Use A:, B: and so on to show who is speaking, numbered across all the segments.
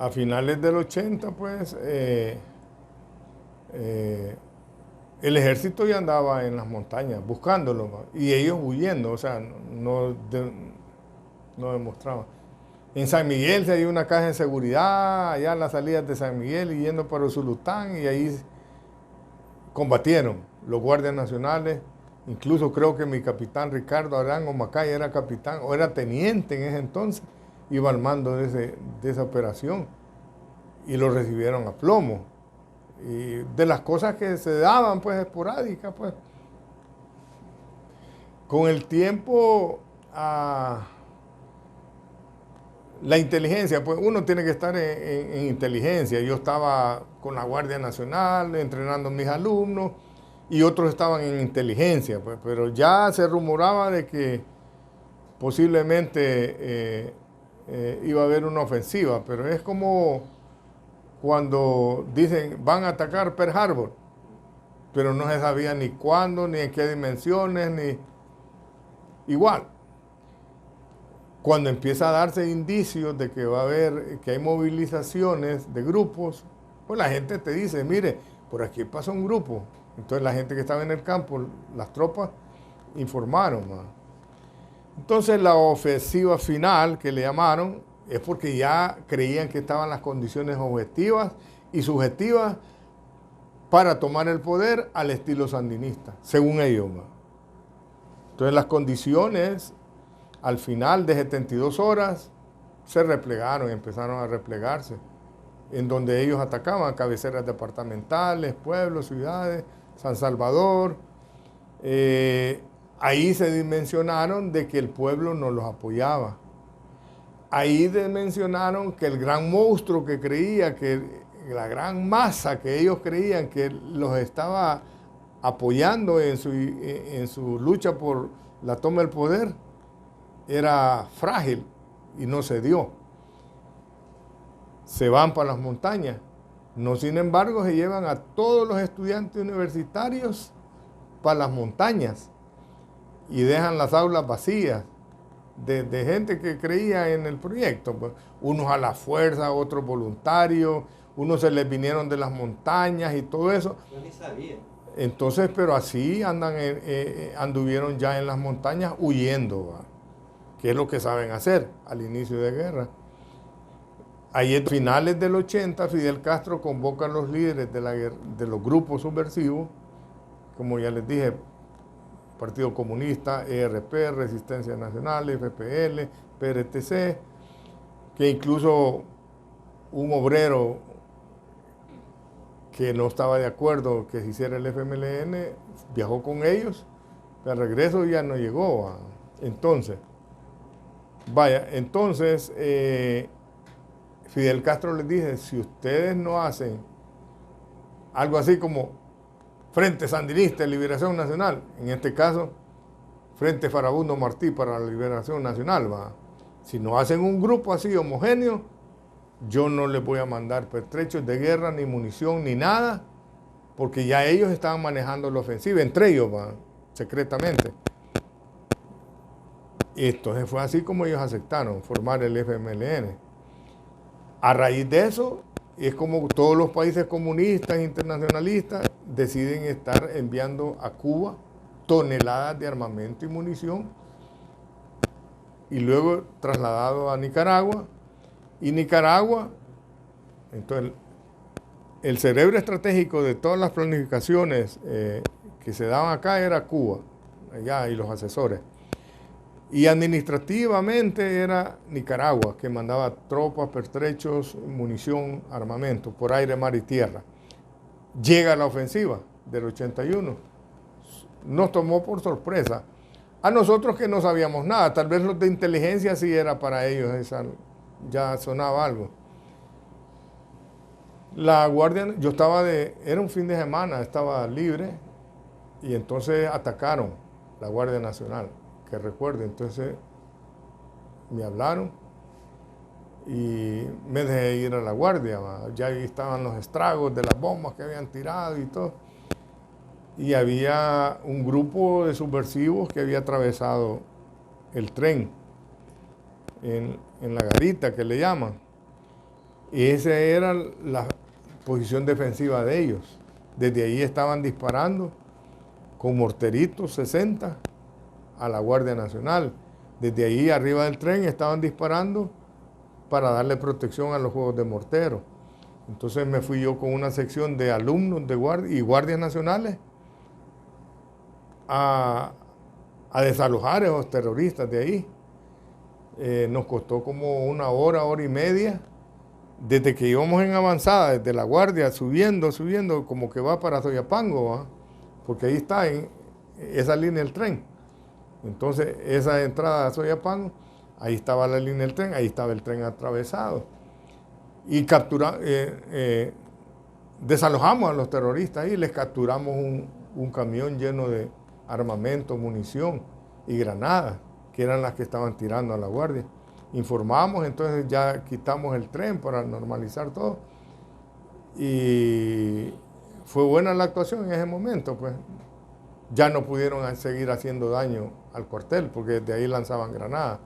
A: a finales del 80, pues, el ejército ya andaba en las montañas buscándolo, ¿va? Y ellos huyendo, o sea, no demostraban. En San Miguel se dio una caja de seguridad, allá en las salidas de San Miguel y yendo para Usulután, y ahí combatieron los guardias nacionales. Incluso creo que mi capitán Ricardo Arango Macay era capitán o era teniente en ese entonces, iba al mando de esa operación y lo recibieron a plomo. Y de las cosas que se daban, pues, esporádicas, pues, con el tiempo, la inteligencia, pues uno tiene que estar en inteligencia. Yo estaba con la Guardia Nacional entrenando a mis alumnos y otros estaban en inteligencia, pues, pero ya se rumoraba de que posiblemente iba a haber una ofensiva, pero es como cuando dicen van a atacar Pearl Harbor, pero no se sabía ni cuándo, ni en qué dimensiones, ni igual. Cuando empieza a darse indicios de que va a haber, que hay movilizaciones de grupos, pues la gente te dice, mire, por aquí pasa un grupo. Entonces la gente que estaba en el campo, las tropas, informaron, ¿no? Entonces la ofensiva final, que le llamaron, es porque ya creían que estaban las condiciones objetivas y subjetivas para tomar el poder al estilo sandinista, según ellos, ¿no? Entonces las condiciones, al final de 72 horas, se replegaron, empezaron a replegarse, en donde ellos atacaban cabeceras departamentales, pueblos, ciudades, San Salvador. Ahí se dimensionaron de que el pueblo no los apoyaba. Ahí dimensionaron que el gran monstruo que creía, que la gran masa que ellos creían que los estaba apoyando en su lucha por la toma del poder, era frágil y no se dio. Se van para las montañas. No, sin embargo, se llevan a todos los estudiantes universitarios para las montañas y dejan las aulas vacías de gente que creía en el proyecto. Pues, unos a la fuerza, otros voluntarios, unos se les vinieron de las montañas y todo eso.
B: Yo ni sabía.
A: Entonces, pero así anduvieron ya en las montañas huyendo, ¿va? Que es lo que saben hacer al inicio de guerra. Ahí en finales del 80, Fidel Castro convoca a los líderes de los grupos subversivos, como ya les dije, Partido Comunista, ERP, Resistencia Nacional, FPL, PRTC, que incluso un obrero que no estaba de acuerdo que se hiciera el FMLN, viajó con ellos, pero al regreso ya no llegó. Entonces, Fidel Castro les dice, si ustedes no hacen algo así como Frente Sandinista de Liberación Nacional, en este caso, Frente Farabundo Martí para la Liberación Nacional, ¿va? Si no hacen un grupo así homogéneo, yo no les voy a mandar pertrechos de guerra, ni munición, ni nada, porque ya ellos estaban manejando la ofensiva, entre ellos, ¿va? Secretamente. Entonces fue así como ellos aceptaron formar el FMLN. A raíz de eso, es como todos los países comunistas, internacionalistas, deciden estar enviando a Cuba toneladas de armamento y munición, y luego trasladado a Nicaragua. Y Nicaragua, entonces, el cerebro estratégico de todas las planificaciones que se daban acá era Cuba, allá, y los asesores. Y administrativamente era Nicaragua, que mandaba tropas, pertrechos, munición, armamento, por aire, mar y tierra. Llega la ofensiva del 81. Nos tomó por sorpresa. A nosotros que no sabíamos nada, tal vez los de inteligencia sí era para ellos, ya sonaba algo. La guardia, era un fin de semana, estaba libre, y entonces atacaron la Guardia Nacional, que recuerdo. Entonces me hablaron y me dejé ir a la guardia, ¿va? Ya ahí estaban los estragos de las bombas que habían tirado y todo. Y había un grupo de subversivos que había atravesado el tren en la garita, que le llaman. Y esa era la posición defensiva de ellos. Desde ahí estaban disparando con morteritos 60 a la Guardia Nacional. Desde ahí arriba del tren estaban disparando para darle protección a los juegos de mortero. Entonces me fui yo con una sección de alumnos de guardia y guardias nacionales a desalojar a esos terroristas de ahí. Nos costó como una hora y media, desde que íbamos en avanzada, desde la guardia, subiendo, como que va para Soyapango, ¿va? Porque ahí está en esa línea del tren. Entonces, esa entrada a Soyapango, ahí estaba la línea del tren, ahí estaba el tren atravesado. Y desalojamos a los terroristas y les capturamos un camión lleno de armamento, munición y granadas, que eran las que estaban tirando a la guardia. Informamos, entonces ya quitamos el tren para normalizar todo. Y fue buena la actuación en ese momento, pues. Ya no pudieron seguir haciendo daño al cuartel, porque desde ahí lanzaban granadas.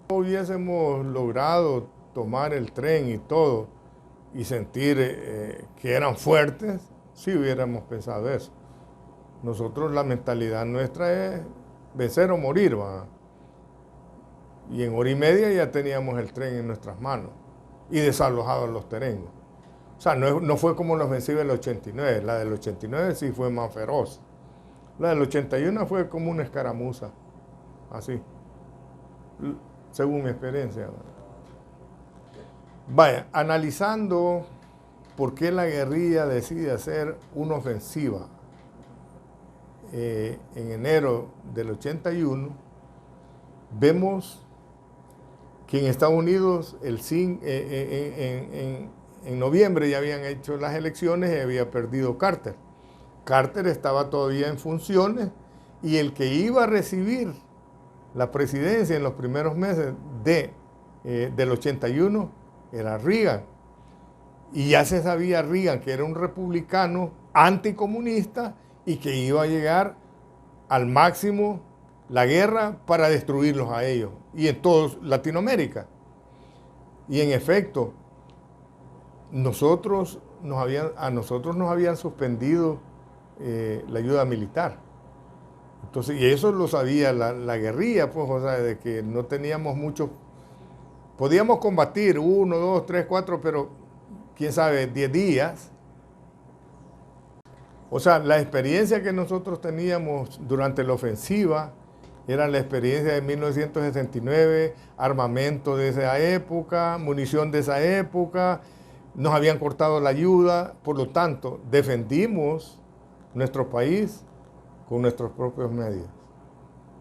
A: Si no hubiésemos logrado tomar el tren y todo, y sentir que eran fuertes, sí hubiéramos pensado eso. Nosotros, la mentalidad nuestra es vencer o morir, ¿va? Y en hora y media ya teníamos el tren en nuestras manos y desalojados los terrenos. O sea, no fue como la ofensiva del 89, la del 89 sí fue más feroz. La del 81 fue como una escaramuza, así, según mi experiencia. Vaya, analizando por qué la guerrilla decide hacer una ofensiva en enero del 81, vemos que en Estados Unidos en noviembre ya habían hecho las elecciones y había perdido Carter. Carter estaba todavía en funciones y el que iba a recibir la presidencia en los primeros meses del 81 era Reagan. Y ya se sabía Reagan que era un republicano anticomunista y que iba a llegar al máximo la guerra para destruirlos a ellos y en toda Latinoamérica. Y en efecto, a nosotros nos habían suspendido la ayuda militar. Entonces, y eso lo sabía la guerrilla, pues, o sea, de que no teníamos mucho. Podíamos combatir 1, 2, 3, 4, pero quién sabe, 10 días. O sea, la experiencia que nosotros teníamos durante la ofensiva era la experiencia de 1969, armamento de esa época, munición de esa época, nos habían cortado la ayuda, por lo tanto, defendimos nuestro país con nuestros propios medios.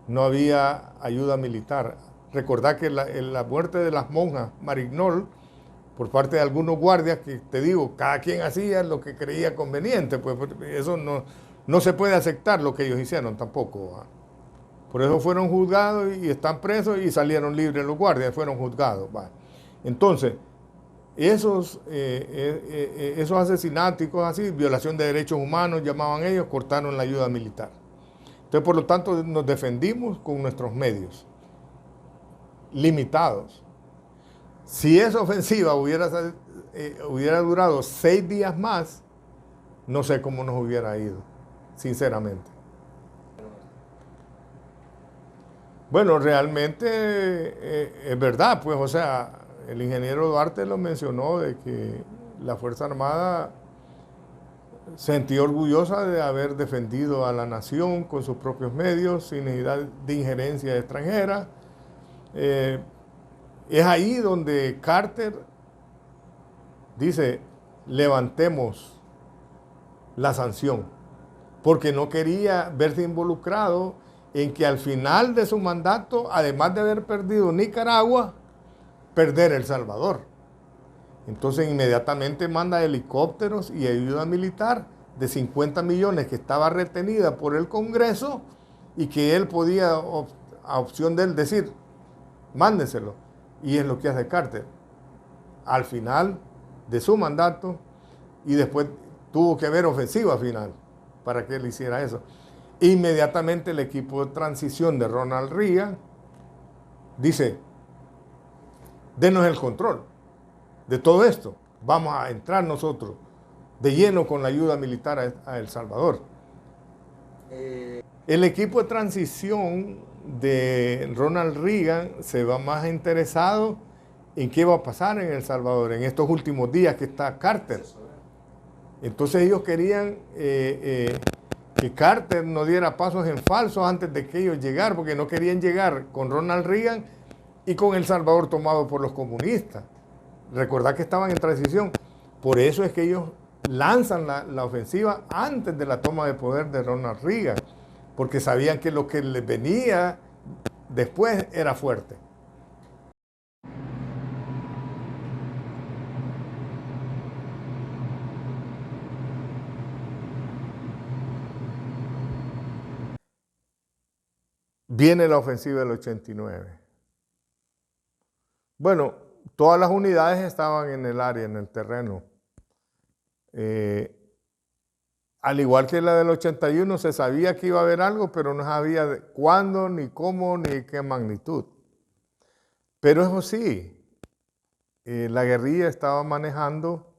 A: No había ayuda militar. Recordad que la muerte de las monjas Marignol, por parte de algunos guardias, que te digo, cada quien hacía lo que creía conveniente, pues eso no se puede aceptar lo que ellos hicieron tampoco, ¿va? Por eso fueron juzgados y están presos y salieron libres los guardias, fueron juzgados, ¿va? Entonces, esos asesinatos y cosas así, violación de derechos humanos, llamaban ellos, cortaron la ayuda militar. Entonces, por lo tanto, nos defendimos con nuestros medios limitados. Si esa ofensiva hubiera durado 6 días más, no sé cómo nos hubiera ido, sinceramente. Bueno, realmente es verdad, pues, o sea, el ingeniero Duarte lo mencionó, de que la Fuerza Armada se sentía orgullosa de haber defendido a la nación con sus propios medios, sin necesidad de injerencia extranjera. Es ahí donde Carter dice, levantemos la sanción, porque no quería verse involucrado en que al final de su mandato, además de haber perdido Nicaragua, perder El Salvador. Entonces inmediatamente manda helicópteros y ayuda militar de 50 millones que estaba retenida por el Congreso y que él podía, a opción de él, decir, mándenselo. Y es lo que hace Carter. Al final de su mandato, y después tuvo que haber ofensiva final para que él hiciera eso. Inmediatamente el equipo de transición de Ronald Reagan dice, denos el control. de todo esto. Vamos a entrar nosotros de lleno con la ayuda militar a El Salvador. El equipo de transición de Ronald Reagan se va más interesado en qué va a pasar en El Salvador en estos últimos días que está Carter. Entonces ellos querían que Carter no diera pasos en falso antes de que ellos llegaran, porque no querían llegar con Ronald Reagan y con El Salvador tomado por los comunistas. Recordad que estaban en transición. Por eso es que ellos lanzan la ofensiva antes de la toma de poder de Ronald Reagan, porque sabían que lo que les venía después era fuerte. Viene la ofensiva del 89. Bueno, todas las unidades estaban en el área, en el terreno. Al igual que la del 81, se sabía que iba a haber algo, pero no sabía cuándo, ni cómo, ni qué magnitud. Pero eso sí, la guerrilla estaba manejando,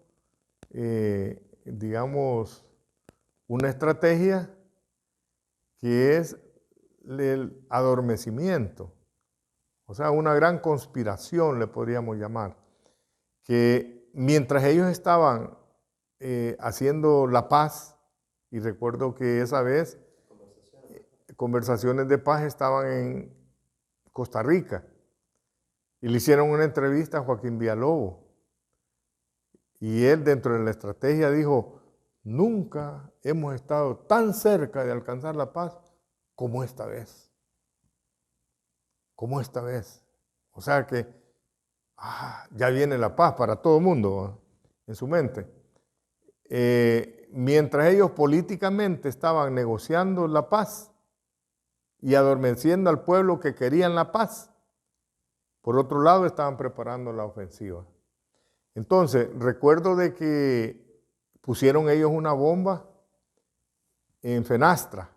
A: digamos, una estrategia que es el adormecimiento. O sea, una gran conspiración le podríamos llamar, que mientras ellos estaban haciendo la paz, y recuerdo que esa vez conversaciones de paz estaban en Costa Rica, y le hicieron una entrevista a Joaquín Villalobos, y él dentro de la estrategia dijo, nunca hemos estado tan cerca de alcanzar la paz como esta vez. Como esta vez. O sea que ya viene la paz para todo el mundo en su mente. Mientras ellos políticamente estaban negociando la paz y adormeciendo al pueblo que querían la paz, por otro lado estaban preparando la ofensiva. Entonces, recuerdo de que pusieron ellos una bomba en Fenastra,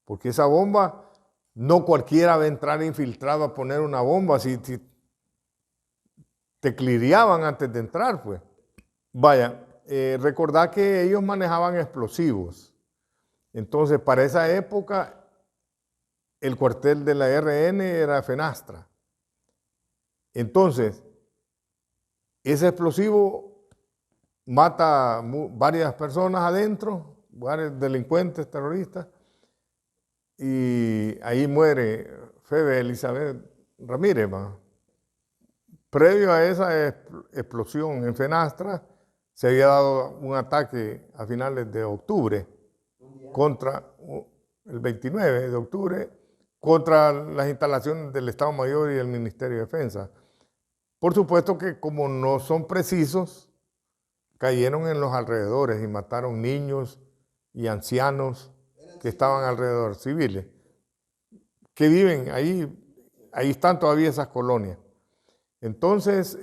A: porque esa bomba... No cualquiera va a entrar infiltrado a poner una bomba, si te cliriaban antes de entrar, pues. Vaya, recordad que ellos manejaban explosivos. Entonces, para esa época, el cuartel de la RN era Fenastra. Entonces, ese explosivo mata varias personas adentro, varios delincuentes, terroristas, y ahí muere Febe Elizabeth Ramírez. Previo a esa explosión en Fenastra, se había dado un ataque a finales de octubre, el 29 de octubre, contra las instalaciones del Estado Mayor y del Ministerio de Defensa. Por supuesto que como no son precisos, cayeron en los alrededores y mataron niños y ancianos que estaban alrededor, civiles, que viven ahí están todavía esas colonias. Entonces,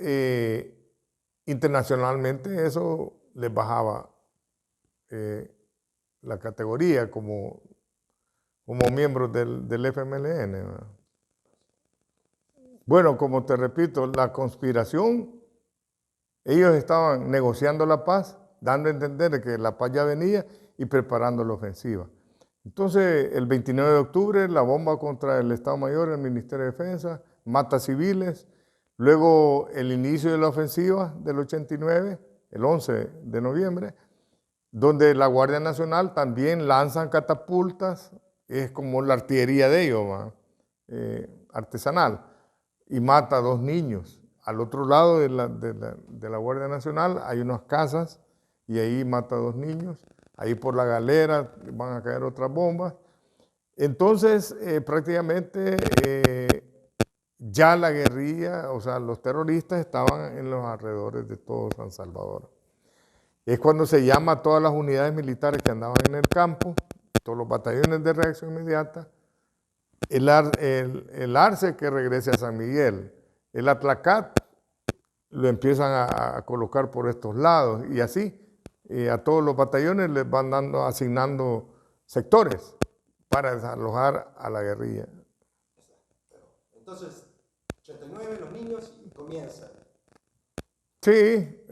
A: internacionalmente eso les bajaba la categoría como miembros del FMLN, ¿verdad? Bueno, como te repito, la conspiración, ellos estaban negociando la paz, dando a entender que la paz ya venía y preparando la ofensiva. Entonces, el 29 de octubre, la bomba contra el Estado Mayor, el Ministerio de Defensa, mata civiles. Luego, el inicio de la ofensiva del 89, el 11 de noviembre, donde la Guardia Nacional también lanzan catapultas, es como la artillería de ellos, artesanal, y mata a 2 niños. Al otro lado de la Guardia Nacional hay unas casas y ahí mata a 2 niños. Ahí por la galera van a caer otras bombas. Entonces, prácticamente ya la guerrilla, o sea, los terroristas estaban en los alrededores de todo San Salvador. Es cuando se llama a todas las unidades militares que andaban en el campo, todos los batallones de reacción inmediata, el ARCE que regrese a San Miguel, el Atlacat lo empiezan a colocar por estos lados y así. A todos los batallones les van asignando sectores para desalojar a la guerrilla.
B: Entonces, 89 los niños comienzan.
A: Sí,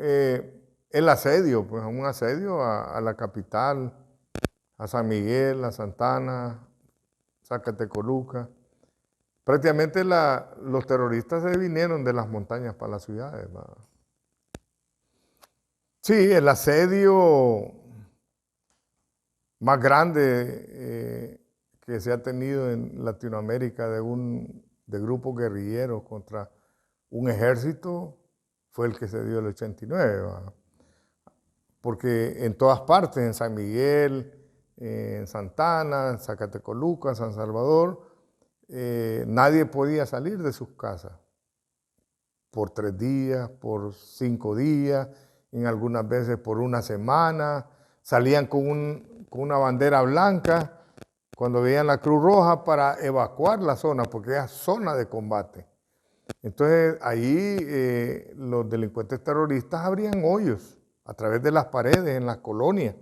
A: el asedio, pues un asedio a la capital, a San Miguel, a Santana, Zacatecoluca. Prácticamente los terroristas se vinieron de las montañas para las ciudades, ¿va? Sí, el asedio más grande que se ha tenido en Latinoamérica de grupos guerrilleros contra un ejército fue el que se dio el 89, ¿va? Porque en todas partes, en San Miguel, en Santana, en Zacatecoluca, San Salvador, nadie podía salir de sus casas por 3 días, por 5 días, en algunas veces por una semana. Salían con una bandera blanca cuando veían la Cruz Roja para evacuar la zona, porque era zona de combate. Entonces ahí los delincuentes terroristas abrían hoyos a través de las paredes en las colonias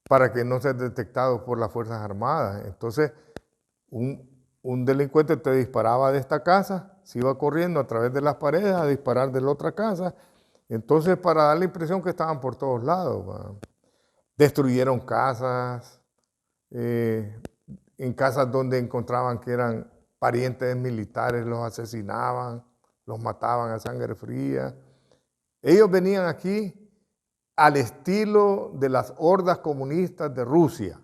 A: para que no sean detectados por las Fuerzas Armadas. Entonces un delincuente te disparaba de esta casa, se iba corriendo a través de las paredes a disparar de la otra casa. Entonces, para dar la impresión que estaban por todos lados, ¿va? Destruyeron casas, en casas donde encontraban que eran parientes militares, los asesinaban, los mataban a sangre fría. Ellos venían aquí al estilo de las hordas comunistas de Rusia,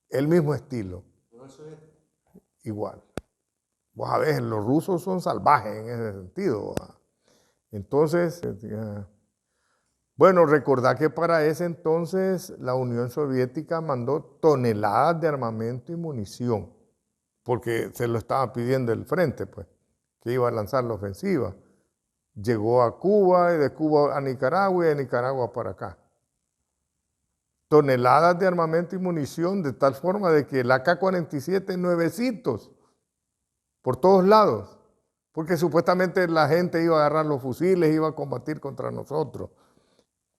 A: el mismo estilo. Igual. Vos sabés, los rusos son salvajes en ese sentido, ¿va? Entonces, bueno, recordad que para ese entonces la Unión Soviética mandó toneladas de armamento y munición, porque se lo estaba pidiendo el frente, pues, que iba a lanzar la ofensiva. Llegó a Cuba y de Cuba a Nicaragua y de Nicaragua para acá. Toneladas de armamento y munición de tal forma de que el AK-47 nuevecitos por todos lados, porque supuestamente la gente iba a agarrar los fusiles, iba a combatir contra nosotros,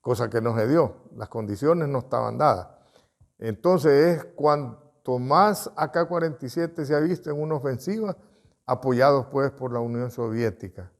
A: cosa que no se dio, las condiciones no estaban dadas. Entonces es cuanto más AK-47 se ha visto en una ofensiva, apoyados pues por la Unión Soviética.